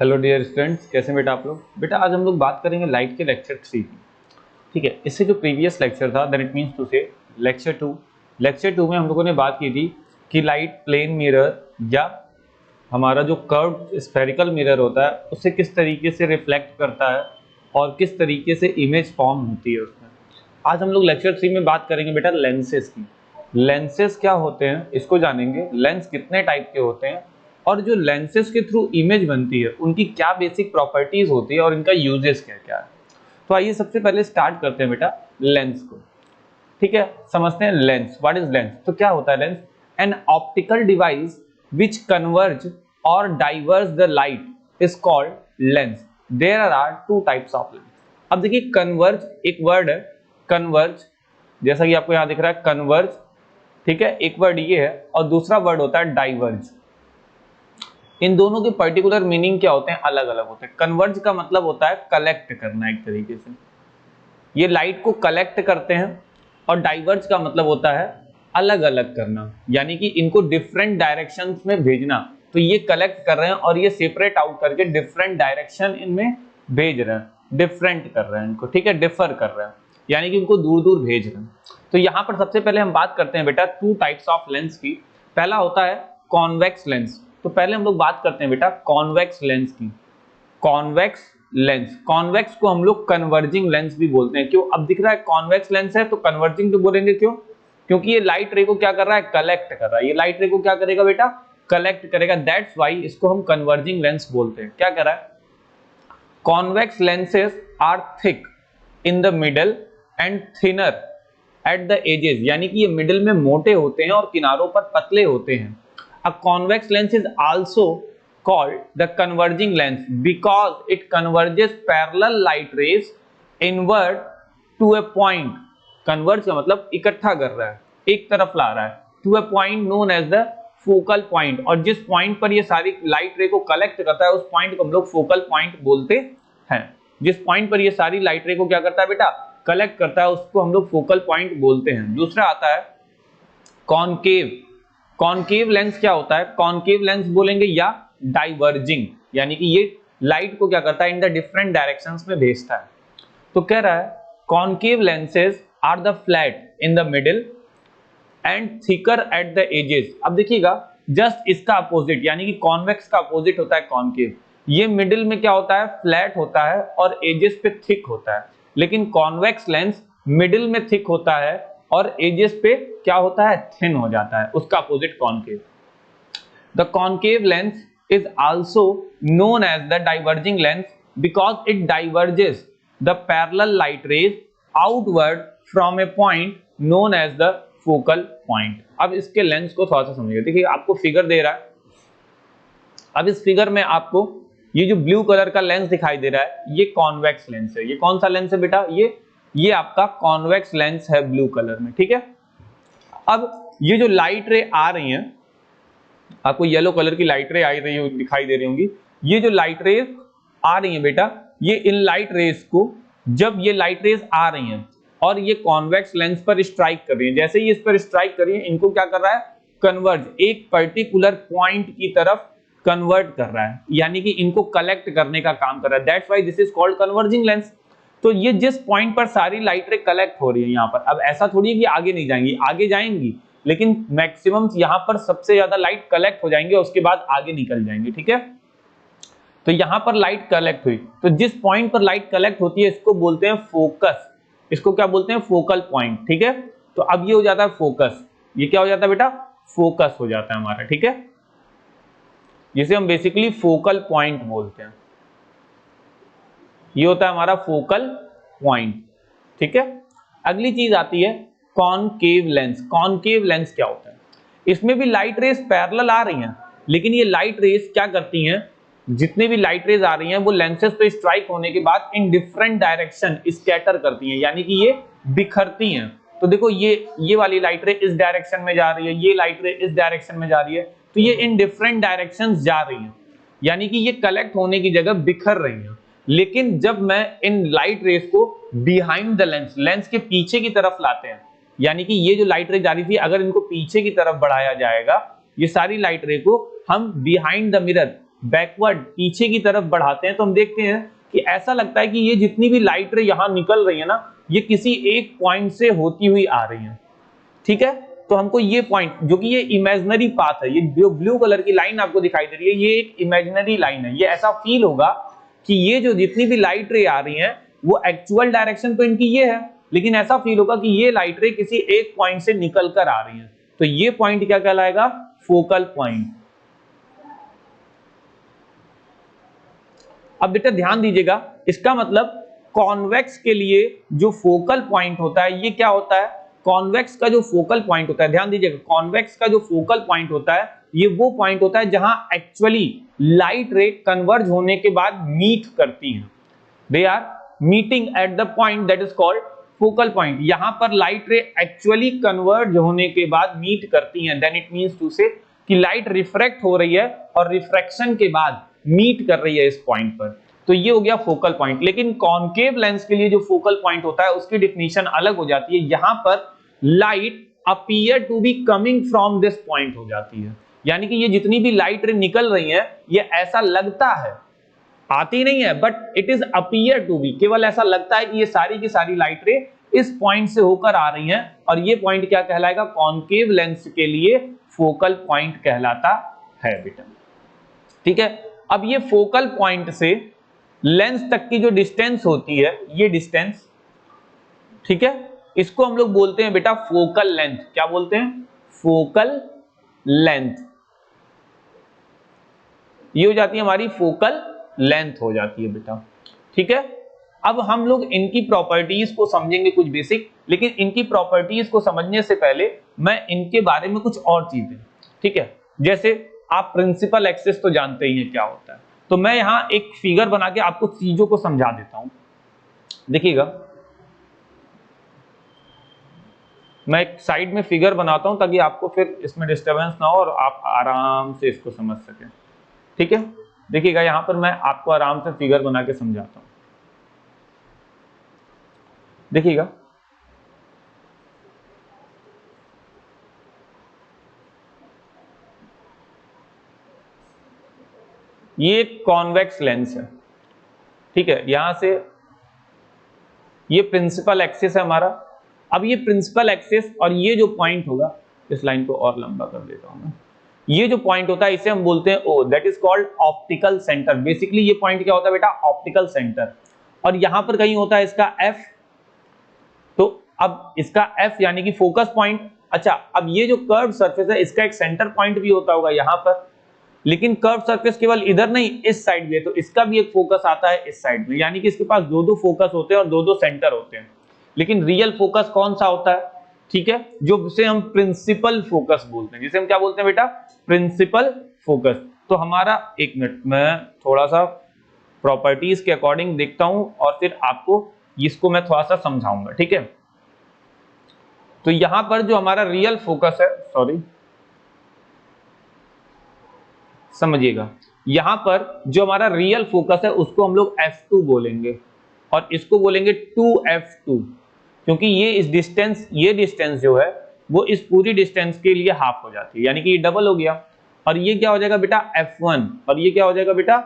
Hello dear students, कैसे बेटा आप लोग। बेटा आज हम लोग बात करेंगे लाइट के लेक्चर 3 की। ठीक है, इससे जो प्रीवियस लेक्चर था दैट इट मींस टू से लेक्चर 2 में हम लोगों ने बात की थी कि लाइट प्लेन मिरर या हमारा जो कर्व स्फेरिकल मिरर होता है उससे किस तरीके से रिफ्लेक्ट करता है और किस तरीके से इमेज फॉर्म होती है उसमें। आज हम लोग लेक्चर 3 में बात करेंगे बेटा लेंसेज की। लेंसेज क्या होते हैं इसको जानेंगे, लेंस कितने टाइप के होते हैं और जो लेंसेज के थ्रू इमेज बनती है उनकी क्या बेसिक प्रॉपर्टीज होती है और इनका यूजेस क्या क्या है। तो आइए सबसे पहले स्टार्ट करते हैं बेटा लेंस को। ठीक है, समझते हैं लेंस। What is lens? तो क्या होता है lens? An optical device which converge और diverse the light is called lens. There are two types of lens. अब देखिए कन्वर्ज एक वर्ड है, कन्वर्ज जैसा कि आपको यहां दिख रहा है कन्वर्ज, ठीक है, एक वर्ड ये है और दूसरा वर्ड होता है डाइवर्ज। इन दोनों के पर्टिकुलर मीनिंग क्या होते हैं, अलग अलग होते हैं। कन्वर्ज का मतलब होता है कलेक्ट करना, एक तरीके से ये लाइट को कलेक्ट करते हैं, और डाइवर्ज का मतलब होता है अलग अलग करना, यानी कि इनको डिफरेंट डायरेक्शंस में भेजना। तो ये कलेक्ट कर रहे हैं और ये सेपरेट आउट करके डिफरेंट डायरेक्शन इनमें भेज रहे हैं, डिफरेंट कर रहे हैं इनको, ठीक है, डिफर कर रहे हैं, यानी कि इनको दूर दूर भेज रहे हैं। तो यहाँ पर सबसे पहले हम बात करते हैं बेटा टू टाइप्स ऑफ लेंस की। पहला होता है कॉन्वेक्स लेंस। तो पहले हम लोग बात करते हैं बेटा कॉन्वेक्स लेंस की। कॉन्वेक्स लेंस, कॉन्वेक्स को हम लोग कन्वर्जिंग लेंस भी बोलते हैं। क्यों? अब दिख रहा है कॉन्वेक्स लेंस है तो कन्वर्जिंग तो बोलेंगे, क्यों? क्योंकि ये लाइट रे को क्या कर रहा है, कलेक्ट कर रहा है। ये लाइट रे को क्या करेगा बेटा, कलेक्ट करेगा। दैट्स व्हाई इसको हम कन्वर्जिंग लेंस बोलते हैं। क्या कर रहा है, convex lenses are thick in the middle and thinner at the edges, यानी कि ये मिडिल में मोटे होते हैं और किनारों पर पतले होते हैं। A convex lens is also called the converging lens because it converges parallel light rays inward to a point. Converge का मतलब इकट्ठा कर रहा है, एक तरफ ला रहा है, to a point known as the focal point। और जिस पॉइंट पर ये सारी लाइट रे को कलेक्ट करता है उस पॉइंट को हम लोग फोकल पॉइंट बोलते हैं। जिस पॉइंट पर ये सारी लाइट रे को क्या करता है बेटा, कलेक्ट करता है, उसको हम लोग फोकल पॉइंट बोलते हैं। दूसरा आता है कॉनकेव। कॉनकेव लेंस क्या होता है, कॉनकेव लेंस बोलेंगे या डाइवर्जिंग, यानी कि ये लाइट को क्या करता है, इन द डिफरेंट डायरेक्शंस में भेजता है। तो कह रहा है concave lenses are the flat in the middle and thicker at the edges. अब देखिएगा जस्ट इसका अपोजिट, यानी कि कॉन्वेक्स का अपोजिट होता है कॉनकेव। ये मिडिल में क्या होता है, फ्लैट होता है और एजेस पे थिक होता है। लेकिन कॉन्वेक्स लेंस मिडिल में थिक होता है और एजेस पे क्या होता है, थिन हो जाता है, उसका opposite concave. The concave lens is also known as the diverging lens because it diverges the parallel light rays outward from a point known as the focal point. अब इसके लेंस को थोड़ा सा समझिए। देखिए आपको फिगर दे रहा है, अब इस फिगर में आपको ये जो ब्लू कलर का लेंस दिखाई दे रहा है ये कॉन्वेक्स लेंस है। ये कौन सा लेंस है बेटा, ये आपका कॉन्वेक्स लेंस है ब्लू कलर में, ठीक है। अब ये जो लाइट रे आ रही हैं, आपको येलो कलर की लाइट रे आई रही दिखाई दे रही होंगी। ये जो लाइट रेज आ रही हैं बेटा, ये इन लाइट रेज को, जब ये लाइट रेज आ रही हैं और ये कॉन्वेक्स लेंस पर स्ट्राइक कर रही हैं, जैसे ही इस पर स्ट्राइक कर रही है इनको क्या कर रहा है, कन्वर्ज, एक पर्टिकुलर पॉइंट की तरफ कन्वर्ट कर रहा है, यानी कि इनको कलेक्ट करने का काम कर रहा है। That's why this is called converging lens. तो ये जिस पॉइंट पर सारी लाइट रे कलेक्ट हो रही है यहाँ पर, अब ऐसा थोड़ी है कि आगे नहीं जाएंगी, आगे जाएंगी, लेकिन मैक्सिमम यहाँ पर सबसे ज्यादा लाइट कलेक्ट हो जाएंगे, उसके बाद आगे निकल जाएंगे, ठीक है। तो यहाँ पर लाइट कलेक्ट हुई, तो जिस पॉइंट पर लाइट कलेक्ट होती है इसको बोलते हैं फोकस। इसको क्या बोलते हैं, फोकल पॉइंट, ठीक है। तो अब ये हो जाता है फोकस, ये क्या हो जाता है बेटा, फोकस हो जाता है हमारा, ठीक है, जिसे हम बेसिकली फोकल पॉइंट बोलते हैं। ये होता है हमारा फोकल पॉइंट, ठीक है। अगली चीज आती है कॉनकेव लेंस। कॉनकेव लेंस क्या होता है, इसमें भी लाइट रेज पैरेलल आ रही हैं, लेकिन ये लाइट रेज क्या करती हैं, जितने भी लाइट रेज आ रही हैं वो लेंसेज पे स्ट्राइक होने के बाद इन डिफरेंट डायरेक्शन स्कैटर करती हैं, यानी कि ये बिखरती हैं। तो देखो ये वाली लाइट रे इस डायरेक्शन में जा रही है, ये लाइट रे इस डायरेक्शन में जा रही है, तो ये इन डिफरेंट डायरेक्शंस जा रही हैं, यानी कि ये कलेक्ट होने की जगह बिखर रही हैं। लेकिन जब मैं इन लाइट रेज को बिहाइंड द लेंस, लेंस के पीछे की तरफ लाते हैं, यानी कि ये जो लाइट रे जा रही थी अगर इनको पीछे की तरफ बढ़ाया जाएगा, ये सारी लाइट रे को हम बिहाइंड द मिरर, बैकवर्ड पीछे की तरफ बढ़ाते हैं तो हम देखते हैं कि ऐसा लगता है कि ये जितनी भी लाइट रे यहां निकल रही है ना, ये किसी एक पॉइंट से होती हुई आ रही है। ठीक है, तो हमको ये पॉइंट, जो कि ये इमेजिनरी पाथ है, ये जो ब्लू कलर की लाइन आपको दिखाई दे रही है, ये एक इमेजिनरी लाइन है। ये ऐसा फील होगा कि ये जो जितनी भी लाइट रे आ रही हैं वो एक्चुअल डायरेक्शन तो इनकी ये है, लेकिन ऐसा फील होगा कि ये लाइट रे किसी एक पॉइंट से निकल कर आ रही है। तो ये पॉइंट क्या कहलाएगा? Focal point. अब बेटा ध्यान दीजिएगा, इसका मतलब कॉन्वेक्स के लिए जो फोकल पॉइंट होता है, ये क्या होता है? कॉन्वेक्स का जो फोकल पॉइंट होता है, ध्यान दीजिएगा, कॉन्वेक्स का जो फोकल पॉइंट होता है, ये वो पॉइंट होता है जहां एक्चुअली लाइट रे कन्वर्ज होने के बाद मीट करती हैं। They are meeting at the point that is called focal point. यहां पर लाइट रे एक्चुअली कन्वर्ज होने के बाद मीट करती हैं, देन इट मींस टू से कि लाइट रिफ्रैक्ट हो रही है और रिफ्रैक्शन के बाद मीट कर रही है इस पॉइंट पर। तो ये हो गया फोकल पॉइंट। लेकिन कॉन्केव लेंस के लिए जो फोकल पॉइंट होता है उसकी डिफिनीशन अलग हो जाती है। यहां पर light appear to be coming from this point हो जाती है, यानी कि ये जितनी भी लाइट रे निकल रही है, ये ऐसा लगता है, आती नहीं है, but it is appear to be, केवल ऐसा लगता है कि ये सारी की सारी लाइट रे इस पॉइंट से होकर आ रही हैं, और ये पॉइंट क्या कहलाएगा? कॉन्केव लेंस के लिए फोकल पॉइंट कहलाता है बेटा। ठीक है, अब ये फोकल पॉइंट से लेंस तक की जो डिस्टेंस होती है, ये डिस्टेंस, ठीक है, इसको हम लोग बोलते हैं बेटा फोकल लेंथ। क्या बोलते हैं? Focal length. ये हो जाती है हमारी फोकल लेंथ हो जाती है बेटा। ठीक है, अब हम लोग इनकी प्रॉपर्टीज को समझेंगे कुछ बेसिक, लेकिन इनकी प्रॉपर्टीज को समझने से पहले मैं इनके बारे में कुछ और चीजें, ठीक है, जैसे आप प्रिंसिपल एक्सिस तो जानते ही हैं क्या होता है, तो मैं यहां एक फिगर बना के आपको चीजों को समझा देता हूं। देखिएगा, मैं एक साइड में फिगर बनाता हूं ताकि आपको फिर इसमें डिस्टरबेंस ना हो और आप आराम से इसको समझ सकें। ठीक है, देखिएगा, यहां पर मैं आपको आराम से फिगर बना के समझाता हूं। देखिएगा, ये एक कॉन्वेक्स लेंस है। ठीक है, यहां से ये प्रिंसिपल एक्सिस है हमारा। अब ये प्रिंसिपल एक्सिस और ये जो पॉइंट होगा, इस लाइन को और लंबा कर देता हूं मैं, ये जो पॉइंट होता है इसे हम बोलते हैं O, that is called optical centre. Basically ये पॉइंट क्या होता है बेटा? Optical centre. और यहां पर कहीं होता है इसका एफ, तो अब इसका एफ यानी कि फोकस पॉइंट। अच्छा, अब ये जो कर्व सरफेस है इसका एक सेंटर पॉइंट भी होता होगा यहां पर, लेकिन कर्व सरफेस केवल इधर नहीं, इस साइड भी है, तो इसका भी एक फोकस आता है इस साइड में, यानी कि इसके पास दो दो फोकस होते हैं और दो दो सेंटर होते हैं। लेकिन रियल फोकस कौन सा होता है? ठीक है, जो जिसे हम प्रिंसिपल फोकस बोलते हैं, जिसे हम क्या बोलते हैं बेटा? Principal focus. तो हमारा, एक मिनट, मैं थोड़ा सा प्रॉपर्टीज के अकॉर्डिंग देखता हूं और फिर आपको इसको मैं थोड़ा सा समझाऊंगा। ठीक है, तो यहां पर जो हमारा रियल फोकस है, सॉरी समझिएगा, यहां पर जो हमारा रियल फोकस है उसको हम लोग f2 बोलेंगे और इसको बोलेंगे 2f2, क्योंकि ये इस डिस्टेंस, ये डिस्टेंस जो है वो इस पूरी डिस्टेंस के लिए हाफ हो जाती है, यानी कि ये डबल हो गया। और ये क्या हो जाएगा बेटा? f1, और ये क्या हो जाएगा बेटा?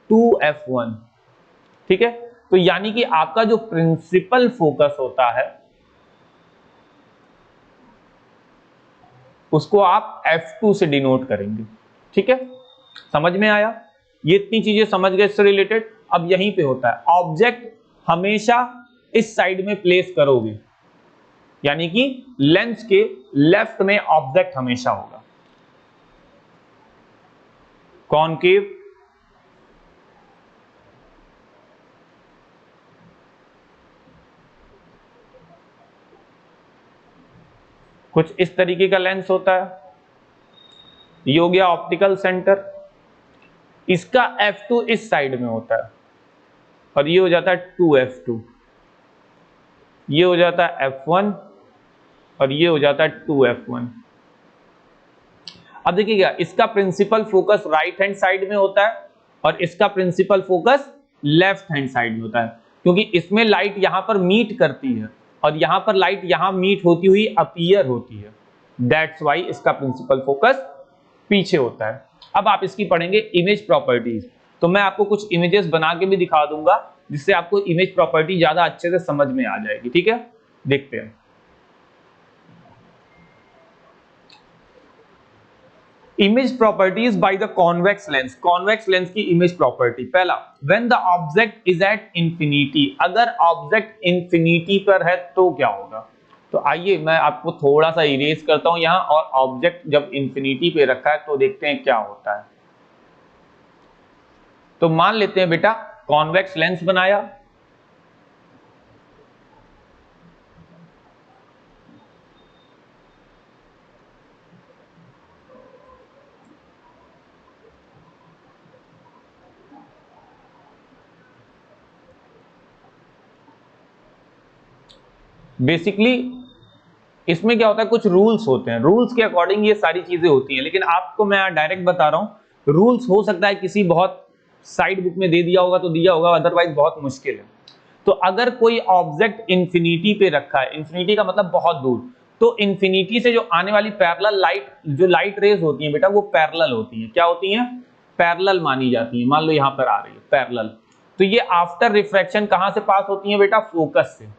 2f1। ठीक है, तो यानी कि आपका जो प्रिंसिपल फोकस होता है उसको आप f2 से डिनोट करेंगे। ठीक है, समझ में आया? ये इतनी चीजें समझ गए इससे रिलेटेड। अब यहीं पे होता है, ऑब्जेक्ट हमेशा इस साइड में प्लेस करोगे, यानी कि लेंस के लेफ्ट में ऑब्जेक्ट हमेशा होगा। कॉनकेव, कुछ इस तरीके का लेंस होता है। ये हो गया ऑप्टिकल सेंटर, इसका f2 इस साइड में होता है और ये हो जाता है 2f2, ये हो जाता है f1 और ये हो जाता है 2f1। अब देखिएगा, इसका principal focus right hand side में होता है और इसका principal focus left hand side में होता है, क्योंकि इसमें लाइट यहां पर मीट करती है और यहां पर लाइट यहां मीट होती हुई अपीयर होती है, दैट्स वाई इसका प्रिंसिपल फोकस पीछे होता है। अब आप इसकी पढ़ेंगे इमेज प्रॉपर्टीज। तो मैं आपको कुछ इमेजेस बना के भी दिखा दूंगा जिससे आपको इमेज प्रॉपर्टी ज्यादा अच्छे से समझ में आ जाएगी। ठीक है, देखते हैं। Image properties by the convex lens. Convex lens की इमेज प्रॉपर्टी, पहला, when the object is at infinity. अगर ऑब्जेक्ट इंफिनिटी पर है तो क्या होगा? तो आइए मैं आपको थोड़ा सा इरेज करता हूं यहां, और ऑब्जेक्ट जब इंफिनिटी पे रखा है तो देखते हैं क्या होता है। तो मान लेते हैं बेटा कॉन्वेक्स लेंस बनाया, बेसिकली इसमें क्या होता है, कुछ रूल्स होते हैं, रूल्स के अकॉर्डिंग ये सारी चीजें होती हैं, लेकिन आपको मैं डायरेक्ट बता रहा हूं। रूल्स हो सकता है किसी बहुत साइड बुक में दे दिया होगा तो दिया होगा, अदरवाइज बहुत मुश्किल है। तो अगर कोई ऑब्जेक्ट इंफिनिटी पे रखा है, इंफिनिटी का मतलब बहुत दूर, तो इंफिनिटी से जो आने वाली पैरेलल लाइट, जो लाइट रेज होती है बेटा, वो पैरेलल होती है। क्या होती है? पैरेलल मानी जाती है। मान लो यहां पर आ रही है पैरेलल, तो ये आफ्टर रिफ्रैक्शन कहां से पास होती है बेटा? फोकस से।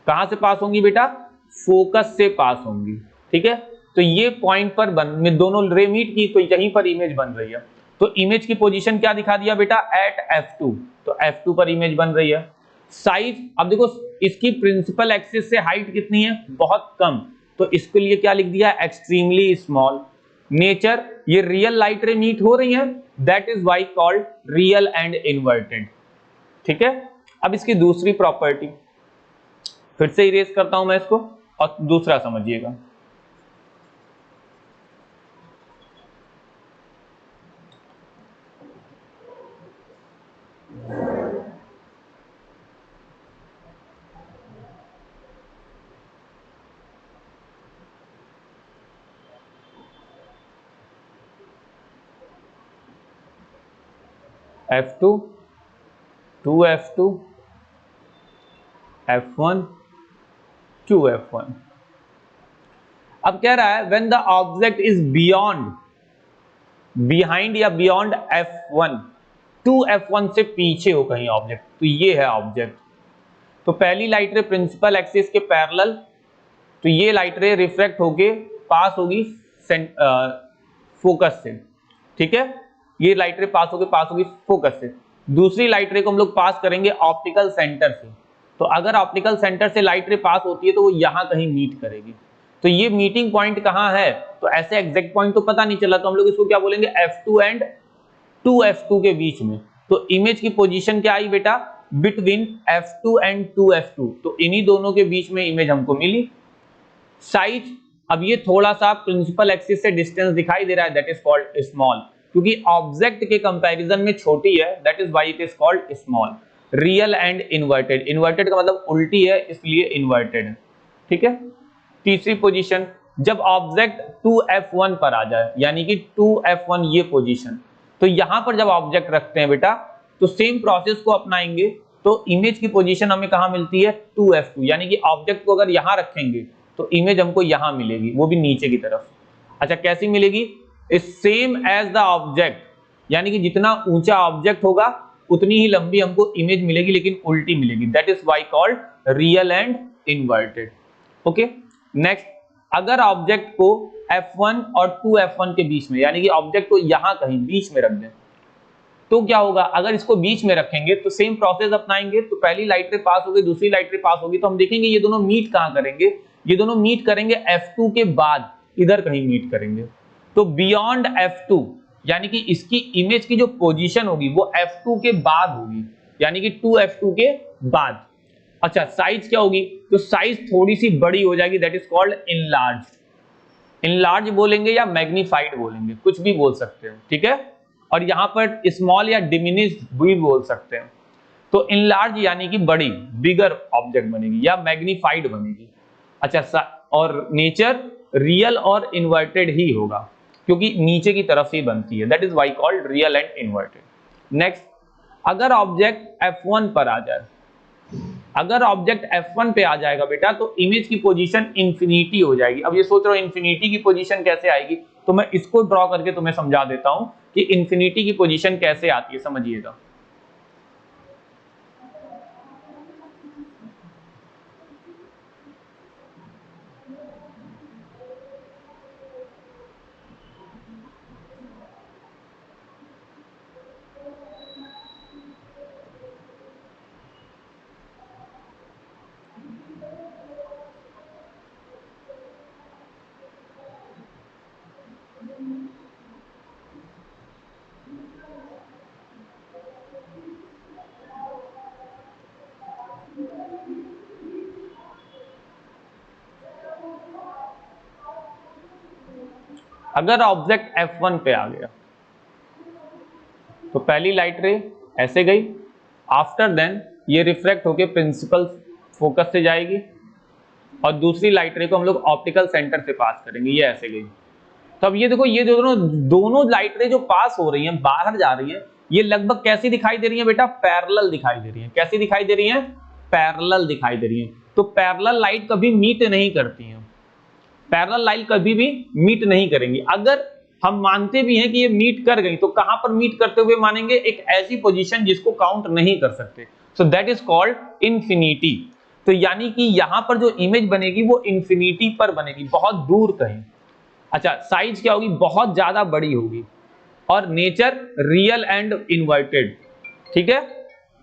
कहां से पास होंगी बेटा? फोकस से पास होंगी। ठीक है, तो ये पॉइंट पर में दोनों रे मीट की, तो यहीं पर इमेज बन रही है। तो इमेज की पोजीशन क्या दिखा दिया बेटा? Eight F2। तो F2 पर इमेज बन रही है। साइज, अब देखो इसकी प्रिंसिपल एक्सिस से हाइट कितनी है? बहुत कम, तो इसके लिए क्या लिख दिया? Extremely small. नेचर, ये रियल लाइट रे मीट हो रही है, that is why called real and inverted. ठीक है, अब इसकी दूसरी प्रॉपर्टी फिर से इरेज करता हूं मैं इसको, और दूसरा समझिएगा। F2, 2F2, F1, 2F1। अब कह रहा है when the object is beyond, behind या बियॉन्ड F1, 2F1 से पीछे हो कहीं ऑब्जेक्ट, तो ये है ऑब्जेक्ट। तो पहली लाइट रे प्रिंसिपल एक्सिस के पैरेलल, तो ये लाइट रे रिफ्लेक्ट होके पास होगी फोकस से। ठीक है, ये लाइट रे पास होगी फोकस से। दूसरी लाइट रे को हम लोग पास करेंगे ऑप्टिकल सेंटर से। तो अगर ऑप्टिकल सेंटर से लाइट रे पास होती है तो वो यहां कहीं मीट करेगी। तो ये मीटिंग पॉइंट कहां है? तो ऐसे एग्जैक्ट पॉइंट तो पता नहीं चला, तो हम लोग इसको क्या बोलेंगे? F2 एंड 2F2 के बीच में। तो इमेज की पोजीशन क्या आई बेटा? Between F2 and 2F2। तो इन्हीं दोनों के बीच में इमेज हमको मिली। साइज, अब ये थोड़ा सा प्रिंसिपल एक्सिस से डिस्टेंस दिखाई दे रहा है, दैट इज कॉल्ड स्मॉल, क्योंकि ऑब्जेक्ट के कंपैरिजन में छोटी है, that is why it is called small. Real and inverted, inverted का मतलब उल्टी है, इसलिए इन्वर्टेड है। ठीक है, तीसरी पोजीशन, जब ऑब्जेक्ट 2F1 पर आ जाए, यानी कि 2F1 ये पोजीशन, तो यहां पर जब ऑब्जेक्ट रखते हैं बेटा, तो सेम प्रोसेस को अपनाएंगे, तो इमेज की पोजीशन हमें कहां मिलती है? 2F2, यानी कि ऑब्जेक्ट को अगर यहां रखेंगे तो इमेज हमको यहां मिलेगी, वो भी नीचे की तरफ। अच्छा, कैसी मिलेगी? सेम एज द ऑब्जेक्ट, यानी कि जितना ऊंचा ऑब्जेक्ट होगा उतनी ही लंबी हमको इमेज मिलेगी, लेकिन उल्टी मिलेगी, that is why called real and inverted. Okay, next, अगर ऑब्जेक्ट को F1 और 2F1 के बीच में, यानी कि ऑब्जेक्ट को यहां कहीं बीच में रख दें, तो क्या होगा? अगर इसको बीच में रखेंगे तो सेम प्रोसेस अपनाएंगे, तो पहली लाइट रे पास होगी, दूसरी लाइट रे पास होगी, तो हम देखेंगे ये दोनों मीट कहां करेंगे? ये दोनों मीट करेंगे F2 के बाद, इधर कहीं मीट करेंगे। तो बियॉन्ड F2, यानी कि इसकी इमेज की जो पोजीशन होगी वो F2 के बाद होगी, यानी कि 2F2 के बाद। अच्छा, साइज क्या होगी? तो साइज थोड़ी सी बड़ी हो जाएगी, that is called enlarge. Enlarge बोलेंगे या मैग्नीफाइड बोलेंगे, कुछ भी बोल सकते हो। ठीक है, और यहां पर स्मॉल या डिमिनिश्ड भी बोल सकते हैं। तो इनलार्ज यानी कि बड़ी, बिगर ऑब्जेक्ट बनेगी, या मैग्नीफाइड बनेगी। अच्छा, और नेचर रियल और इन्वर्टेड ही होगा, क्योंकि नीचे की तरफ से ही बनती है, that is why called real and inverted. Next, अगर ऑब्जेक्ट F1 पर आ जाए, अगर ऑब्जेक्ट F1 पे आ जाएगा बेटा, तो इमेज की पोजीशन इंफिनिटी हो जाएगी। अब ये सोच रहे हो इंफिनिटी की पोजीशन कैसे आएगी? तो मैं इसको ड्रॉ करके तुम्हें समझा देता हूं कि इंफिनिटी की पोजीशन कैसे आती है, समझिएगा। अगर ऑब्जेक्ट F1 पे आ गया तो पहली लाइट रे ऐसे गई, आफ्टर देन ये रिफ्लेक्ट होके प्रिंसिपल फोकस से जाएगी और दूसरी लाइट रे को हम लोग ऑप्टिकल सेंटर से पास करेंगे, ये ऐसे गई। तो अब ये देखो, ये दोनों लाइट रे जो पास हो रही हैं, बाहर जा रही हैं, ये लगभग कैसी दिखाई दे रही है बेटा? पैरेलल दिखाई दे रही है। कैसी दिखाई दे रही है? पैरेलल दिखाई दे रही है। तो पैरेलल लाइट कभी मीट नहीं करती हैं, पैरेलल लाइट कभी भी मीट नहीं करेंगी। अगर हम मानते भी हैं कि ये मीट कर गई, तो कहां पर मीट करते हुए मानेंगे? एक ऐसी पोजीशन जिसको काउंट नहीं कर सकते, so that is called infinity. तो यानी कि यहां पर जो इमेज बनेगी वो इंफिनिटी पर बनेगी, बहुत दूर कहीं। अच्छा, साइज क्या होगी? बहुत ज्यादा बड़ी होगी। और नेचर रियल एंड इन्वर्टेड, ठीक है,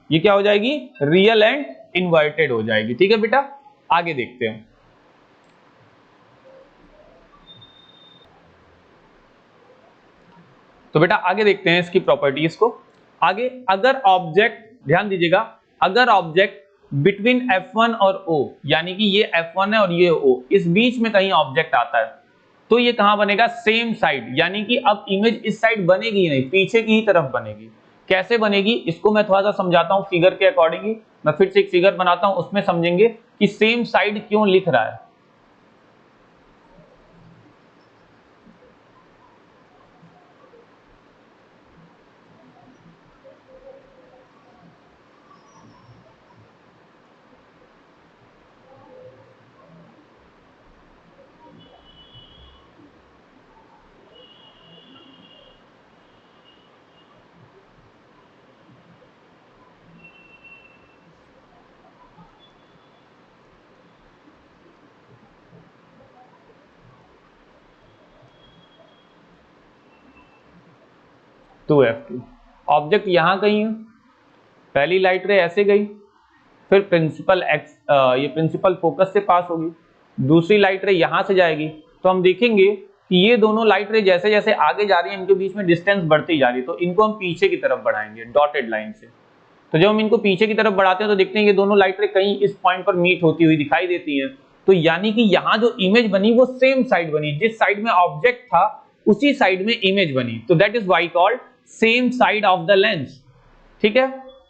ये क्या हो जाएगी? रियल एंड इन्वर्टेड हो जाएगी। ठीक है बेटा, आगे देखते हैं। तो बेटा आगे देखते हैं इसकी प्रॉपर्टीज को। आगे, अगर ऑब्जेक्ट, ध्यान दीजिएगा, अगर ऑब्जेक्ट बिटवीन F1 और O, यानी कि ये F1 है और ये O, इस बीच में कहीं ऑब्जेक्ट आता है, तो ये कहां बनेगा? Same side. यानी कि अब इमेज इस साइड बनेगी नहीं, पीछे की ही तरफ बनेगी। कैसे बनेगी इसको मैं थोड़ा सा समझाता हूं फिगर के अकॉर्डिंग ही। मैं फिर से एक फिगर बनाता हूं, उसमें समझेंगे कि सेम साइड क्यों लिख रहा है। टू F2 ऑब्जेक्ट यहां कहीं है, पहली लाइट रे ऐसे गई, फिर प्रिंसिपल एक्स, ये प्रिंसिपल फोकस से पास होगी, दूसरी लाइट रे यहां से जाएगी। तो हम देखेंगे कि ये दोनों लाइट रे जैसे जैसे आगे जा रही है, इनके बीच में डिस्टेंस बढ़ती जा रही है, तो इनको हम पीछे की तरफ बढ़ाएंगे डॉटेड लाइन से। तो जब हम इनको पीछे की तरफ बढ़ाते हैं तो देखते हैं ये दोनों लाइट रे कहीं इस पॉइंट पर मीट होती हुई दिखाई देती हैं। तो यानी कि यहाँ जो इमेज बनी वो सेम साइड बनी, जिस साइड में ऑब्जेक्ट था उसी साइड में इमेज बनी। तो that is why called same side of the lens. ठीक है,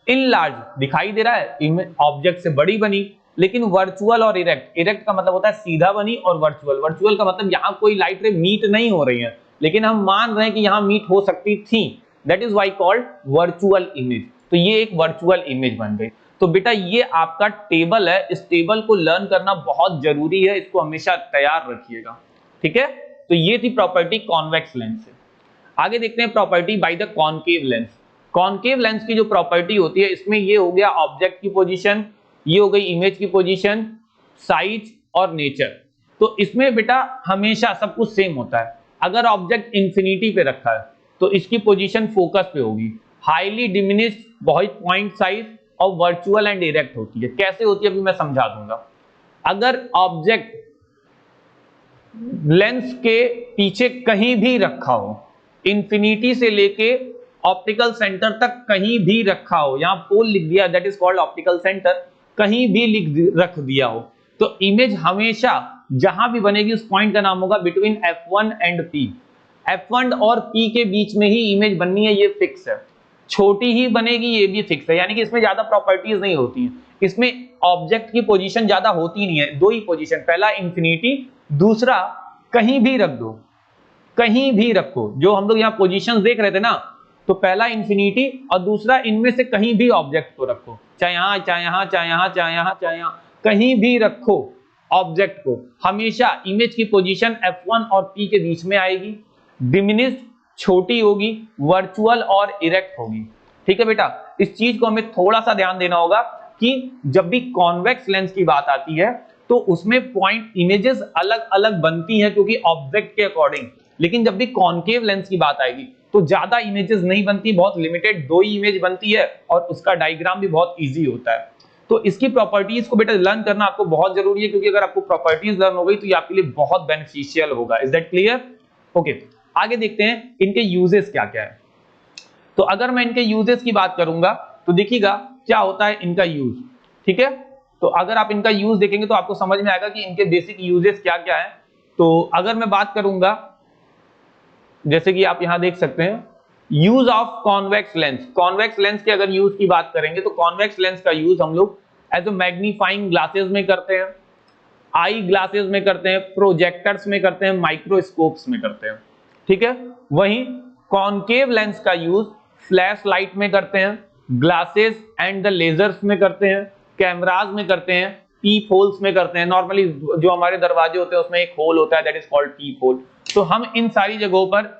इन लार्ज दिखाई दे रहा है, ऑब्जेक्ट से बड़ी बनी, लेकिन वर्चुअल और इरेक्ट, इरेक्ट का मतलब होता है सीधा बनी, और वर्चुअल, वर्चुअल का मतलब यहाँ कोई लाइट रे मीट नहीं हो रही है, लेकिन हम मान रहे हैं कि यहाँ मीट हो सकती थी। That is why called virtual image. तो ये एक वर्चुअल इमेज बन गई। तो बेटा ये आपका टेबल है, इस टेबल को लर्न करना बहुत जरूरी है, इसको हमेशा तैयार रखिएगा। ठीक है, तो ये थी प्रॉपर्टी कॉन्वेक्स लेंस से। आगे देखते हैं property by the concave lens. Concave lens की जो प्रॉपर्टी होती है, इसमें ये हो गया ऑब्जेक्ट की पोजीशन, ये हो गई इमेज की पोजीशन, साइज और नेचर। तो इसमें बेटा हमेशा सब कुछ सेम होता है। अगर ऑब्जेक्ट इंफिनिटी पे रखा है तो इसकी पोजीशन फोकस पे होगी, हाईली डिमिनिश्ड पॉइंट साइज और वर्चुअल एंड डायरेक्ट होती है। कैसे होती है अभी मैं समझा दूंगा। अगर ऑब्जेक्ट लेंस के पीछे कहीं भी रखा हो, इंफिनिटी से लेके ऑप्टिकल सेंटर तक कहीं भी रखा हो, यहां पोल लिख दिया, that is called optical centre, कहीं भी रख दिया हो, तो इमेज हमेशा जहां भी बनेगी उस पॉइंट का नाम होगा between F1 and P। F1 और P के बीच में ही इमेज बननी है, ये फिक्स है। छोटी ही बनेगी, ये भी फिक्स है। यानी कि इसमें ज्यादा प्रॉपर्टीज नहीं होती हैं, इसमें ऑब्जेक्ट की पोजीशन ज्यादा होती नहीं है, दो ही पोजीशन, पहला इंफिनिटी, दूसरा कहीं भी रख दो, कहीं भी रखो। जो हम लोग यहाँ पोजीशंस देख रहे थे ना, तो पहला इंफिनिटी और दूसरा इनमें से कहीं भी ऑब्जेक्ट को रखो, चाहे यहां चाहे यहां चाहे यहां चाहे यहां चाहे यहां, कहीं भी रखो ऑब्जेक्ट को, हमेशा इमेज की पोजीशन F1 और P के बीच में आएगी। डिमिनिश्ड छोटी होगी, वर्चुअल और इरेक्ट होगी। ठीक है बेटा, इस चीज को हमें थोड़ा सा ध्यान देना होगा कि जब भी कॉन्वेक्स लेंस की बात आती है तो उसमें पॉइंट इमेजेस अलग अलग बनती हैं क्योंकि ऑब्जेक्ट के अकॉर्डिंग, लेकिन जब भी कॉन्केव लेंस की बात आएगी तो ज्यादा इमेजेस नहीं बनती, बहुत लिमिटेड 2 ही इमेज बनती है और उसका डायग्राम भी बहुत इजी होता है। तो इसकी प्रॉपर्टीज को बेटा लर्न करना आपको बहुत जरूरी है, क्योंकि अगर आपको प्रॉपर्टीज लर्न हो गई तो ये आपके लिए बहुत बेनिफिशियल होगा। Is that clear? ओके, आगे देखते हैं इनके यूजेस क्या क्या है। तो अगर मैं इनके यूजेस की बात करूंगा तो देखिएगा क्या होता है इनका यूज। ठीक है, तो अगर आप इनका यूज देखेंगे तो आपको समझ में आएगा कि इनके बेसिक यूजेस क्या क्या है। तो अगर मैं बात करूंगा, जैसे कि आप यहां देख सकते हैं, use of convex lens. Convex lens के अगर यूज की बात करेंगे तो कॉन्वेक्स लेंस का यूज हम लोग एज ए मैग्नीफाइंग ग्लासेस में करते हैं, आई ग्लासेस में करते हैं, प्रोजेक्टर्स में करते हैं, माइक्रोस्कोप्स में करते हैं। ठीक है, वहीं कॉन्केव लेंस का यूज फ्लैश लाइट में करते हैं, ग्लासेस एंड द लेजर्स में करते हैं, कैमराज में करते हैं, पीप होल्स में करते हैं। नॉर्मली जो हमारे दरवाजे होते हैं उसमें एक होल होता है, that is called peep hole. तो हम इन सारी जगहों पर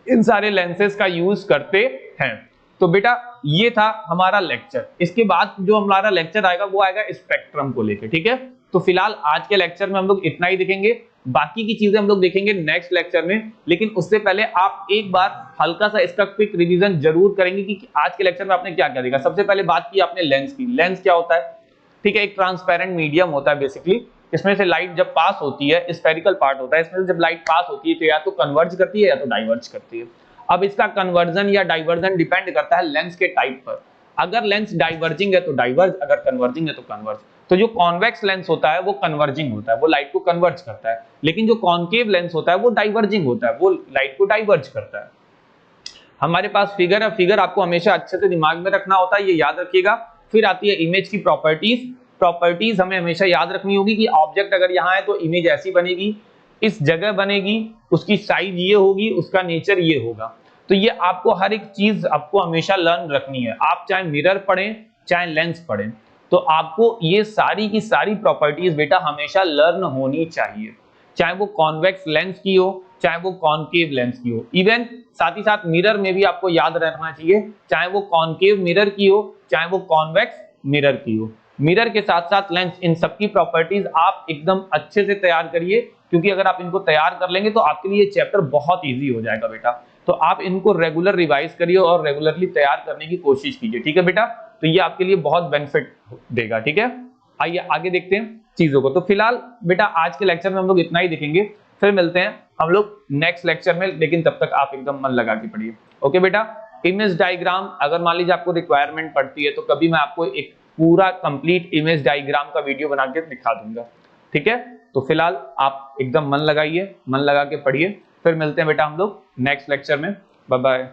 इन सारे लेंसेज का यूज करते हैं। तो बेटा ये था हमारा लेक्चर। इसके बाद जो हमारा लेक्चर आएगा वो आएगा स्पेक्ट्रम को लेकर। ठीक है, तो फिलहाल आज के लेक्चर में हम लोग इतना ही देखेंगे, बाकी की चीजें हम लोग देखेंगे नेक्स्ट लेक्चर में। लेकिन उससे पहले आप एक बार हल्का सा इसका क्विक रिवीजन जरूर करेंगे कि आज के लेक्चर में आपने क्या क्या देखा। सबसे पहले बात की आपने लेंस की। लेंस क्या होता है? ठीक है, एक ट्रांसपेरेंट मीडियम होता है बेसिकली। इसमें से लाइट जब पास होती है, स्फेरिकल पार्ट होता है, इसमें से जब लाइट पास होती है तो या तो कन्वर्ज करती है या तो डाइवर्ज करती है। अब इसका कन्वर्जन या डाइवर्जन डिपेंड करता है लेंस के टाइप पर। अगर लेंस डाइवर्जिंग है तो डाइवर्ज, अगर कन्वर्जिंग है तो कन्वर्ज। तो जो कॉन्वेक्स लेंस होता है वो कन्वर्जिंग होता है, वो लाइट को कन्वर्ज करता है। लेकिन जो कॉन्केव लेंस होता है वो डाइवर्जिंग होता है, वो लाइट को डाइवर्ज करता है। हमारे पास फिगर है, फिगर आपको हमेशा अच्छे से दिमाग में रखना होता है, ये याद रखिएगा। फिर आती है इमेज की प्रॉपर्टीज। प्रॉपर्टीज हमें हमेशा याद रखनी होगी कि ऑब्जेक्ट अगर यहाँ है तो इमेज ऐसी बनेगी, इस जगह बनेगी, उसकी साइज ये होगी, उसका नेचर ये होगा। तो ये आपको हर एक चीज आपको हमेशा लर्न रखनी है। आप चाहे मिरर पढ़ें चाहे लेंस पढ़ें, तो आपको ये सारी की सारी प्रॉपर्टीज बेटा हमेशा लर्न होनी चाहिए, चाहे वो कॉन्वेक्स लेंस की हो चाहे वो कॉन्केव लेंस की हो। इवन साथ ही साथ मिरर में भी आपको याद रखना चाहिए, चाहे वो कॉन्केव मिरर की हो चाहे वो कॉन्वेक्स मिरर की हो। मिरर के साथ साथ लेंस, इन सबकी प्रॉपर्टीज आप एकदम अच्छे से तैयार करिए, क्योंकि अगर आप इनको तैयार कर लेंगे तो आपके लिए चैप्टर बहुत इजी हो जाएगा बेटा। तो आप इनको रेगुलर रिवाइज करिए और रेगुलरली तैयार करने की कोशिश कीजिए। ठीक है बेटा, तो ये आपके लिए बहुत बेनिफिट देगा। ठीक है, आइए आगे देखते हैं चीजों को। तो फिलहाल बेटा आज के लेक्चर में हम लोग इतना ही देखेंगे, फिर मिलते हैं हम लोग नेक्स्ट लेक्चर में। लेकिन तब तक आप एकदम मन लगा के पढ़िए। ओके बेटा, इमेज डायग्राम अगर मान लीजिए आपको रिक्वायरमेंट पड़ती है तो कभी मैं आपको एक पूरा कंप्लीट इमेज डायग्राम का वीडियो बना के दिखा दूंगा। ठीक है, तो फिलहाल आप एकदम मन लगाइए, मन लगा के पढ़िए। फिर मिलते हैं बेटा हम लोग नेक्स्ट लेक्चर में। Bye bye.